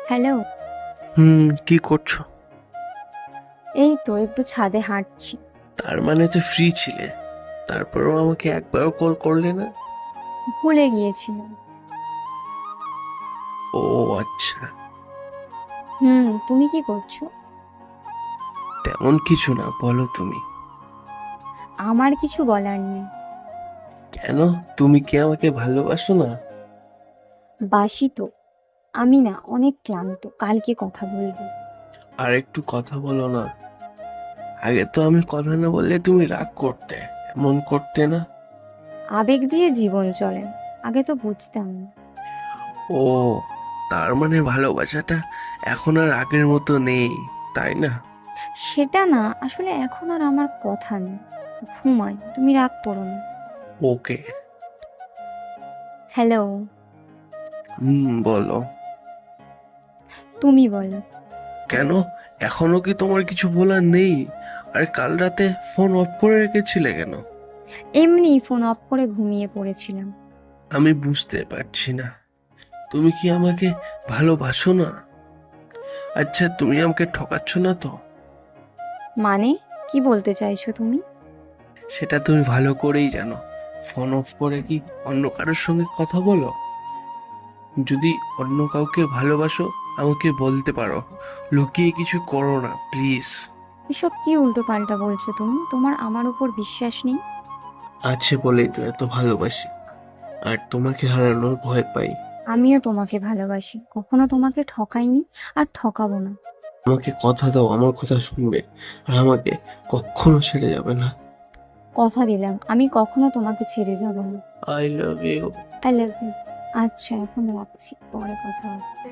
Hello. কি করছো? এই তো একটু ছাদে হাঁটছি। তার মানে তো ফ্রি ছিলে, তারপরেও আমাকে একবারও কল করলে না। ভুলে গিয়েছিলাম। ও আচ্ছা। তুমি কি করছো? তেমন কিছু না, বলো তুমি। আমার কিছু বলার নেই। কেন? তুমি কি আমাকে ভালোবাসো না? বাসি তো। আমি না অনেক ক্লান্ত, কালকে কথা বলবো। আর একটু কথা বলো না। আগে তো আমি কথা না বললে তুমি রাগ করতে, এমন করতে না। আবেগ দিয়ে জীবন চলে, আগে তো বুঝতাম না। ও, তার মানে ভালোবাসাটা এখন আর আগের মতো নেই, তাই না? সেটা না, আসলে এখন আর আমার কথা নেই। ঘুমাই, তুমি রাগ করো না। ওকে। হ্যালো। বলো। তুমি বলো। কেন? এখনো কি তোমার কিছু বলার নেই? আর কাল রাতে ফোন অফ করে রেখেছিলে কেন? এমনি ফোন অফ করে ঘুমিয়ে পড়েছিলাম। আমি বুঝতে পারছি না, তুমি কি আমাকে ভালোবাসো না? আচ্ছা, তুমি আমাকে ঠকাচ্ছ না তো? মানে, কি বলতে চাইছো তুমি? সেটা তুমি ভালো করেই জানো। ফোন অফ করে কি অন্য কারোর সঙ্গে কথা বলো? যদি অন্য কাউকে ভালোবাসো, আমাকে বলতে পারো। লুকিয়ে কিছু করো না প্লিজ। এসব কি উল্টো পাল্টা বলছো তুমি? তোমার আমার উপর বিশ্বাস নেই? আছে বলেই তো এত ভালোবাসি, আর তোমাকে হারানোর ভয় পাই। আমিও তোমাকে ভালোবাসি, কখনো তোমাকে ঠকাইনি, আর ঠকাবো না। আমাকে কথা দাও, আমার কথা শুনবে, আর আমাকে কখনো ছেড়ে যাবে না। কথা দিলাম, আমি কখনো তোমাকে ছেড়ে যাব না। I love you. I love you. আচ্ছা, এখন রাখছি, পরে কথা হবে।